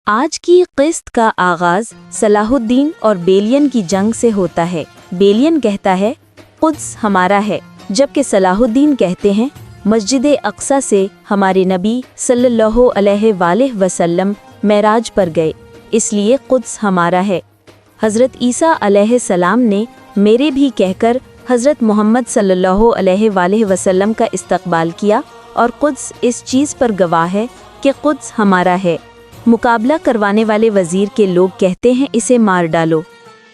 आज की किस्त का आगाज सलाहुद्दीन और बेलियन की जंग से होता है। बेलियन कहता है कुद्स हमारा है, जबकि सलाहुद्दीन कहते हैं मस्जिद अक्सा से हमारे नबी सल्लल्लाहु अलैहि वसल्लम मेराज पर गए, इसलिए कुद्स हमारा है। हज़रत ईसा अलैहिस्सलाम ने मेरे भी कहकर हज़रत मोहम्मद सल्लल्लाहु अलैहि वसल्लम का इस्तकबाल किया और कुद्स इस चीज़ पर गवाह है कि कुद्स हमारा है। मुकाबला करवाने वाले वज़ीर के लोग कहते हैं इसे मार डालो।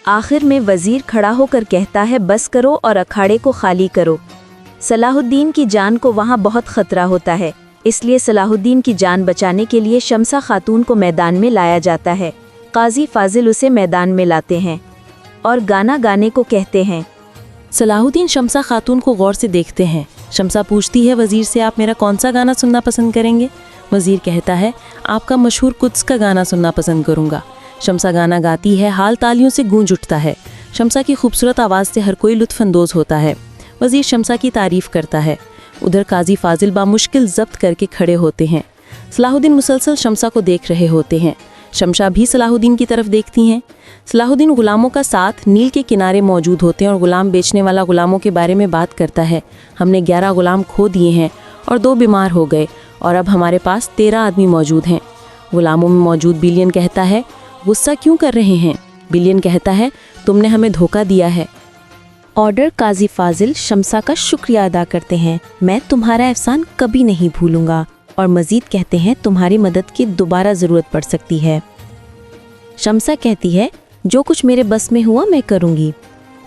आखिर में वज़ीर खड़ा होकर कहता है बस करो और अखाड़े को खाली करो। सलाहुद्दीन की जान को वहाँ बहुत ख़तरा होता है, इसलिए सलाहुद्दीन की जान बचाने के लिए शमसा खातून को मैदान में लाया जाता है। काजी फाजिल उसे मैदान में लाते हैं और गाना गाने को कहते हैं। सलाहुद्दीन शमसा खातून को गौर से देखते हैं। शमसा पूछती है वज़ीर से, आप मेरा कौन सा गाना सुनना पसंद करेंगे? वज़ीर कहता है आपका मशहूर कुद्स का गाना सुनना पसंद करूँगा। शमसा गाना गाती है, हाल तालियों से गूंज उठता है। शमसा की खूबसूरत आवाज़ से हर कोई लुत्फ़अंदोज़ होता है। वज़ीर शमसा की तारीफ़ करता है। उधर काजी फाजिल बामुश्किल ज़ब्त करके खड़े होते हैं। सलाहुद्दीन मुसलसल शमसा को देख रहे होते हैं। शमसा भी सलाहुद्दीन की तरफ देखती हैं। सलाहुद्दीन ग़ुलामों का साथ नील के किनारे मौजूद होते हैं और ग़ुलाम बेचने वाला ग़ुलामों के बारे में बात करता है। हमने 11 ग़ुलाम खो दिए हैं और 2 बीमार हो गए और अब हमारे पास 13 आदमी मौजूद हैं। ग़ुलामों में मौजूद बिलियन कहता है गुस्सा क्यों कर रहे हैं? बिलियन कहता है तुमने हमें धोखा दिया है। ऑर्डर काजी फाजिल शमसा का शुक्रिया अदा करते हैं। मैं तुम्हारा एहसान कभी नहीं भूलूंगा और मज़ीद कहते हैं तुम्हारी मदद की दोबारा ज़रूरत पड़ सकती है। शमसा कहती है जो कुछ मेरे बस में हुआ मैं करूँगी।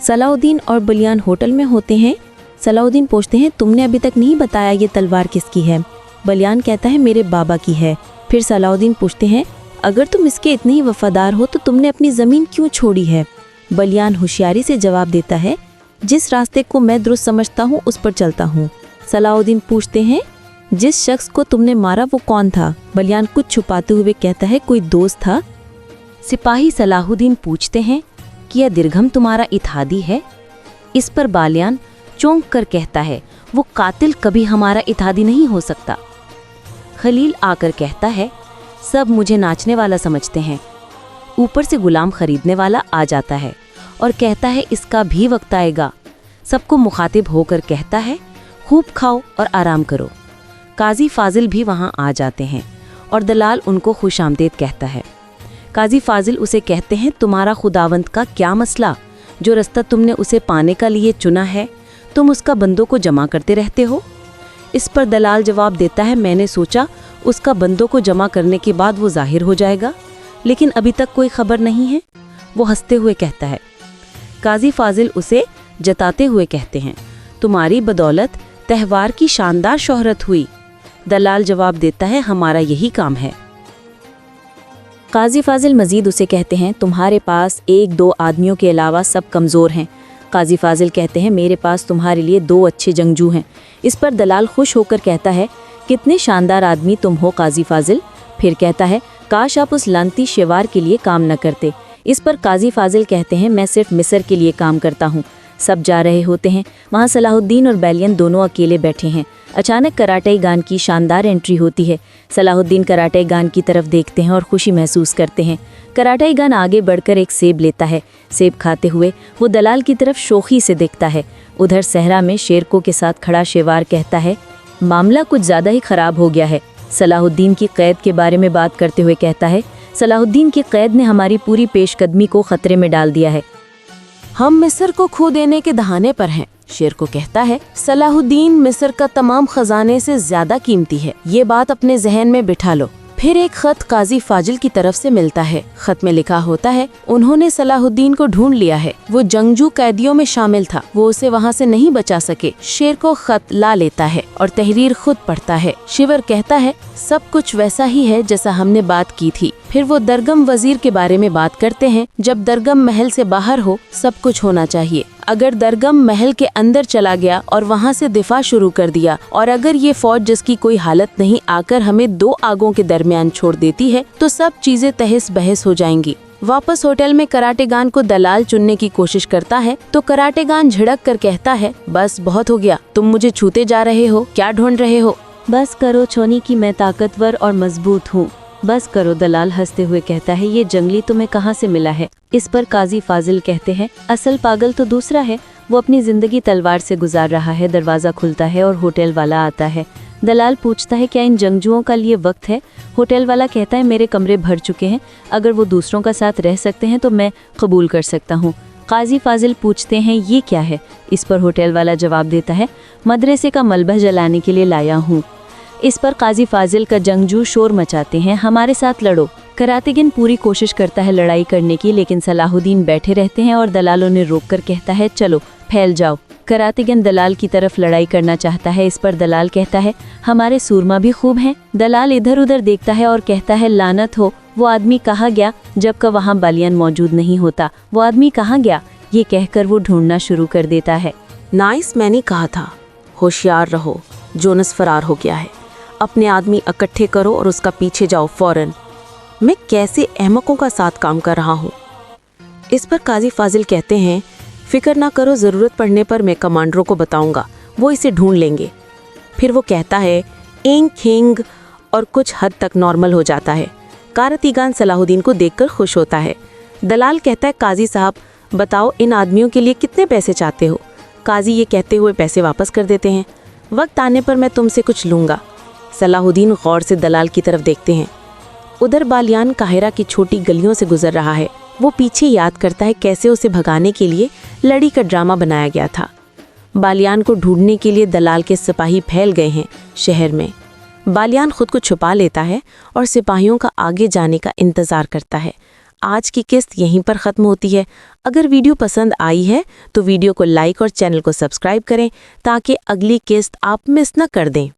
सलाहुद्दीन और बलियान होटल में होते हैं। सलाहुद्दीन पूछते हैं तुमने अभी तक नहीं बताया ये तलवार किसकी है? बलियान कहता है मेरे बाबा की है। फिर सलाहुद्दीन पूछते हैं अगर तुम इसके इतने ही वफादार हो तो तुमने अपनी ज़मीन क्यों छोड़ी है? बलियान होशियारी से जवाब देता है जिस रास्ते को मैं दुरुस्त समझता हूँ उस पर चलता हूँ। सलाहुद्दीन पूछते हैं जिस शख्स को तुमने मारा वो कौन था? बलियान कुछ छुपाते हुए कहता है कोई दोस्त था। सिपाही सलाहुद्दीन पूछते हैं कि यह दिरघम तुम्हारा इत्हादी है? इस पर बलियान चौंक कर कहता है वो कातिल कभी हमारा इत्हादी नहीं हो सकता। खलील आकर कहता है सब मुझे नाचने वाला समझते हैं। ऊपर से गुलाम खरीदने वाला आ जाता है और कहता है इसका भी वक्त आएगा। सबको मुखातिब होकर कहता है खूब खाओ और आराम करो। काजी फाजिल भी वहाँ आ जाते हैं और दलाल उनको खुशामदीद कहता है। काजी फाजिल उसे कहते हैं तुम्हारा खुदावंत का क्या मसला? जो रास्ता तुमने उसे पाने का लिए चुना है तुम उसका बंदों को जमा करते रहते हो। इस पर दलाल जवाब देता है मैंने सोचा उसका बंदों को जमा करने के बाद वो जाहिर हो जाएगा, लेकिन अभी तक कोई खबर नहीं है। वो हंसते हुए कहता है। काजी फाजिल उसे जताते हुए कहते हैं तुम्हारी बदौलत त्यौहार की शानदार शोहरत हुई। दलाल जवाब देता है हमारा यही काम है। काजी फाजिल मजीद उसे कहते हैं तुम्हारे पास 1-2 आदमियों के अलावा सब कमज़ोर हैं। काजी फाजिल कहते हैं मेरे पास तुम्हारे लिए 2 अच्छे जंगजू हैं। इस पर दलाल खुश होकर कहता है कितने शानदार आदमी तुम हो काजी फाजिल। फिर कहता है काश आप उस लानती शेवार के लिए काम न करते। इस पर काजी फाजिल कहते हैं मैं सिर्फ मिस्र के लिए काम करता हूँ। सब जा रहे होते हैं। वहाँ सलाहुद्दीन और बेलियन दोनों अकेले बैठे हैं। अचानक कराटे गान की शानदार एंट्री होती है। सलाहुद्दीन कराटे गान की तरफ देखते हैं और खुशी महसूस करते हैं। कराटे गान आगे बढ़कर एक सेब लेता है। सेब खाते हुए वो दलाल की तरफ शोखी से देखता है। उधर सहरा में शेरको के साथ खड़ा शेवार कहता है मामला कुछ ज़्यादा ही ख़राब हो गया है। सलाहुद्दीन की कैद के बारे में बात करते हुए कहता है सलाहुद्दीन की कैद ने हमारी पूरी पेशकदमी को ख़तरे में डाल दिया है। हम मिस्र को खो देने के दहाने पर हैं। शेर को कहता है सलाहुद्दीन मिस्र का तमाम खजाने से ज्यादा कीमती है, ये बात अपने जहन में बिठा लो। फिर एक खत काजी फाजिल की तरफ से मिलता है। खत में लिखा होता है उन्होंने सलाहुद्दीन को ढूंढ लिया है। वो जंगजू कैदियों में शामिल था, वो उसे वहाँ से नहीं बचा सके। शेर को खत ला लेता है और तहरीर खुद पढ़ता है। शिवर कहता है सब कुछ वैसा ही है जैसा हमने बात की थी। फिर वो दरगम वजीर के बारे में बात करते हैं। जब दरगम महल से बाहर हो सब कुछ होना चाहिए। अगर दरगम महल के अंदर चला गया और वहाँ से दिफा शुरू कर दिया और अगर ये फौज जिसकी कोई हालत नहीं आकर हमें 2 आगों के दरमियान छोड़ देती है तो सब चीजें तहस बहस हो जाएंगी। वापस होटल में कराटेगान को दलाल चुनने की कोशिश करता है तो कराटेगान झिड़क कर कहता है बस बहुत हो गया, तुम मुझे छूते जा रहे हो, क्या ढूंढ रहे हो? बस करो छोनी की मैं ताकतवर और मजबूत हूँ। बस करो, दलाल हंसते हुए कहता है, ये जंगली तुम्हें कहाँ से मिला है? इस पर काजी फाजिल कहते हैं, असल पागल तो दूसरा है, वो अपनी जिंदगी तलवार से गुजार रहा है। दरवाज़ा खुलता है और होटल वाला आता है। दलाल पूछता है, क्या इन जंगजुओं का लिए वक्त है? होटल वाला कहता है, मेरे कमरे भर चुके हैं, अगर वो दूसरों का साथ रह सकते हैं तो मैं कबूल कर सकता हूँ। काजी फाजिल पूछते हैं, ये क्या है? इस पर होटल वाला जवाब देता है, मदरसे का मलबा जलाने के लिए लाया हूँ। इस पर काजी फाजिल का जंगजू शोर मचाते हैं, हमारे साथ लड़ो। करातेगिन पूरी कोशिश करता है लड़ाई करने की, लेकिन सलाहुद्दीन बैठे रहते हैं और दलालों ने रोककर कहता है, चलो फैल जाओ। करातेगिन दलाल की तरफ लड़ाई करना चाहता है। इस पर दलाल कहता है, हमारे सूरमा भी खूब हैं। दलाल इधर उधर देखता है और कहता है, लानत हो, वो आदमी कहाँ गया? जबकि वहाँ बालियान मौजूद नहीं होता। वो आदमी कहाँ गया? ये कहकर वो ढूंढना शुरू कर देता है। नाइस, मैंने कहा था, होशियार रहो, जोनस फरार हो गया है। अपने आदमी इकट्ठे करो और उसका पीछे जाओ फौरन। मैं कैसे अहमकों का साथ काम कर रहा हूँ। इस पर काजी फाजिल कहते हैं, फिक्र ना करो, ज़रूरत पड़ने पर मैं कमांडरों को बताऊंगा, वो इसे ढूंढ लेंगे। फिर वो कहता है, इंग खिंग, और कुछ हद तक नॉर्मल हो जाता है। कारतीगान सलाहुद्दीन को देखकर खुश होता है। दलाल कहता है, काजी साहब बताओ, इन आदमियों के लिए कितने पैसे चाहते हो? काजी ये कहते हुए पैसे वापस कर देते हैं, वक्त आने पर मैं तुमसे कुछ लूँगा। सलाहुद्दीन गौर से दलाल की तरफ देखते हैं। उधर बालियान काहिरा की छोटी गलियों से गुजर रहा है। वो पीछे याद करता है कैसे उसे भगाने के लिए लड़ी का ड्रामा बनाया गया था। बालियान को ढूंढने के लिए दलाल के सिपाही फैल गए हैं शहर में। बालियान खुद को छुपा लेता है और सिपाहियों का आगे जाने का इंतज़ार करता है। आज की किस्त यहीं पर ख़त्म होती है। अगर वीडियो पसंद आई है तो वीडियो को लाइक और चैनल को सब्सक्राइब करें ताकि अगली किस्त आप मिस न कर दें।